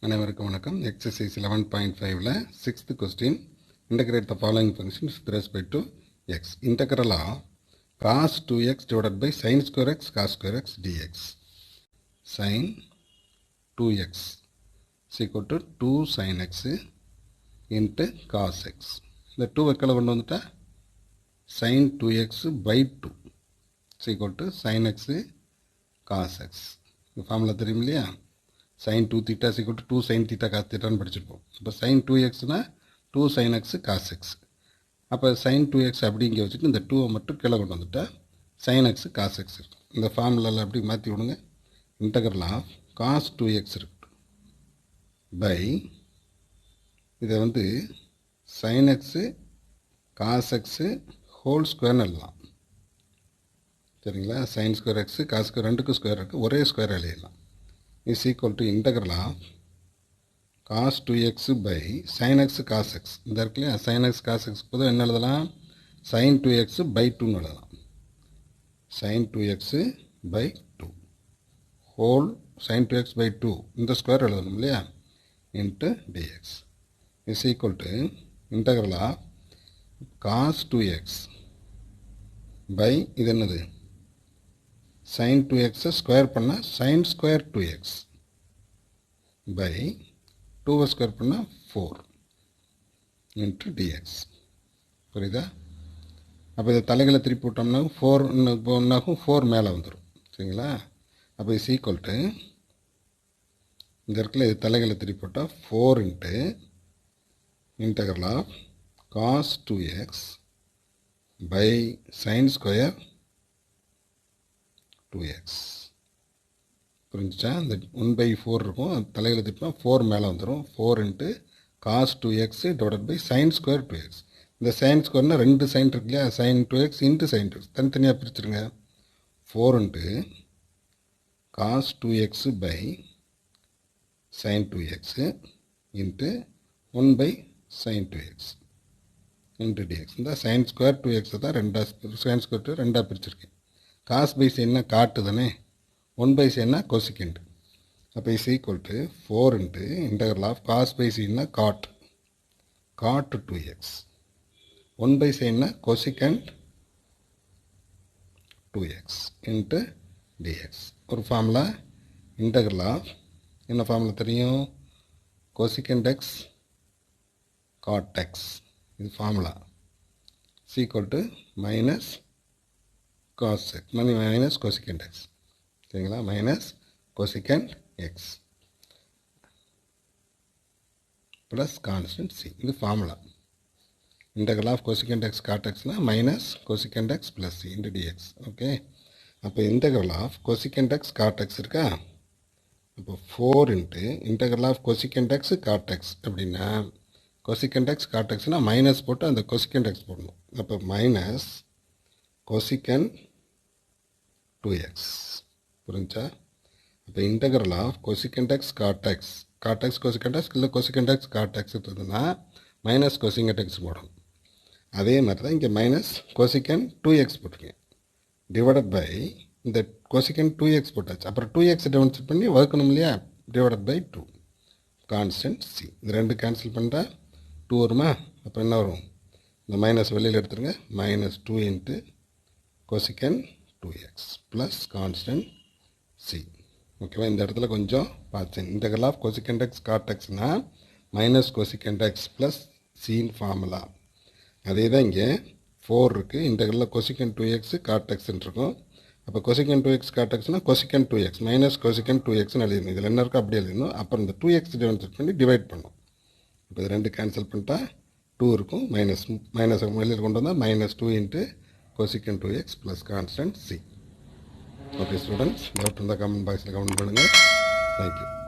அனைவருக்கும் வணக்கம். எக்ஸசைஸ் 11.5ல 6th question. Integrate the following functions with respect to x. Integral of cos 2x divided by sin square x cos square x dx. Sin 2x is equal to 2 sin x into cos x. இந்த 2 வெக்கலை கொண்டு வந்துட்டா sin 2x by 2 is equal to sin x cos x. இந்த formula தெரியும் இல்லையா? sin 2 theta is equal to 2 sin theta cos theta ன்னு படிச்சிருப்போம். இப்போ sin 2x னா 2 sin x cos x. அப்போ sin 2x அப்படி இங்கே வச்சுட்டு இந்த 2 மட்டும் கீழே கொண்டு வந்துட்டா sin x cos x இருக்கும். இந்த ஃபார்முலாவில் அப்படி மாற்றி விடுங்க. இன்டகரல் ஆஃப் cos 2x இருக்கட்டும் பை இதை வந்து sin x cos x whole ஸ்கொயர்னு எழுதலாம். சரிங்களா? sin square x cos square ரெண்டுக்கும் ஸ்கொயர் இருக்குது, ஒரே ஸ்கொயர் எழுதலாம். is equal to integral of cos 2x by sin x cos x. இந்த இருக்குல்லையா, sin x cos x போது என்ன எழுதலாம்? sin 2x by 2 எழுதலாம். sin 2x by 2 whole sin 2x by 2 இந்த ஸ்கொயர் எழுதணும் இல்லையா, into dx is equal to integral of cos 2x by இது என்னது sin 2x ஸ்கொயர் பண்ணால் sin square 2x by 2 square பண்ணால் 4 into dx. புரியுதா? அப்போ இதை தலைகளை திருப்பி விட்டோம்னா 4 ஒன்றாகும், 4 மேலே வந்துடும். சரிங்களா? அப்போ இஸ் ஈக்குவல் டு இந்த இடத்துல இது தலைகளை திருப்பி விட்டால் 4 into integral of cos 2x by sin square 2x. புரிஞ்சுச்சா? இந்த 1/4 இருக்கும், அது தலையில் திருப்பினா 4 மேலே வந்துடும். 4 into cos 2x divided by sin square 2x. இந்த sin ஸ்கொயர்னால் 2 sin இருக்கு இல்லையா, sin 2x into sin 2x தனித்தனியாக பிரிச்சுருங்க. 4 into cos 2x by sin 2x into 1/sin 2x into dx. இந்த sin ஸ்கொயர் 2x தான் sin ஸ்கொயர் 2 ரெண்டாக பிரிச்சுருக்கேன். Cos by சைன்னா cot தானே, 1 சைன்னா cosecant. அப்போ is equal to 4 into integral of cos by சைன்னா cot 2x, 1 சைன்னா cosecant 2x into dx. ஒரு formula integral of என்ன ஃபார்முலா தெரியும்? Cosecant x cot x. இது formula is equal to minus cos x minus cosecant x. சரிங்களா? Minus cosecant x plus constant c. இது formula. Integral of cosecant x cot x minus cosecant x plus c into dx. Okay, அப்போ integral of cosecant x cot x இருக்கா, அப்போ 4 into integral of cosecant x cot x அப்படின்னா cosecant x cot xனா minus போட்டு அந்த cosecant x போடணும். அப்போ minus cosecant 2x. புரிஞ்சா? அப்போ integral of cosecant x cot x cosecant x இல்லை cosecant x cot x இருந்ததுன்னா மைனஸ் cosecant x போடணும். அதே மாதிரி தான் இங்கே மைனஸ் cosecant 2x போட்டிருக்கேன் டிவைடட் பை இந்த cosecant 2x போட்டாச்சு. அப்புறம் 2x டெவன்ஸ் பண்ணி வகுக்கணும் இல்லையா, டிவைடட் பை 2 கான்ஸ்டன்ட் c. இந்த ரெண்டு கேன்சல் பண்ணுறா 2 வருமா? அப்போ என்ன வரும்? இந்த மைனஸ் வெளியில் எடுத்துருங்க. Minus 2 into cosecant 2x plus constant c. ஓகேவா? இந்த இடத்துல கொஞ்சம் பார்த்தேன். Integral of cosecant x cot xனா மைனஸ் cosecant x ப்ளஸ் சின்னு ஃபார்முலா. அதே தான் இங்கே 4 இருக்குது. இன்டகரலில் cosecant 2x cot xன்னு இருக்கும். அப்போ cosecant 2x cot xனா cosecant 2x minus cosecant 2xன்னு எழுதணும். இதில் என்ன இருக்கோ அப்படி எழுதணும். அப்புறம் இந்த 2x டிவைட் பண்ணி டிவைட் பண்ணும். இப்போ இது ரெண்டு கேன்சல் பண்ணிட்டா 2 இருக்கும். மைனஸ் வெளியில் கொண்டு வந்தால் minus 2 into cosecant 2x plus constant c. Okay students, doubt in the comment box comment பண்ணுங்க. Thank you.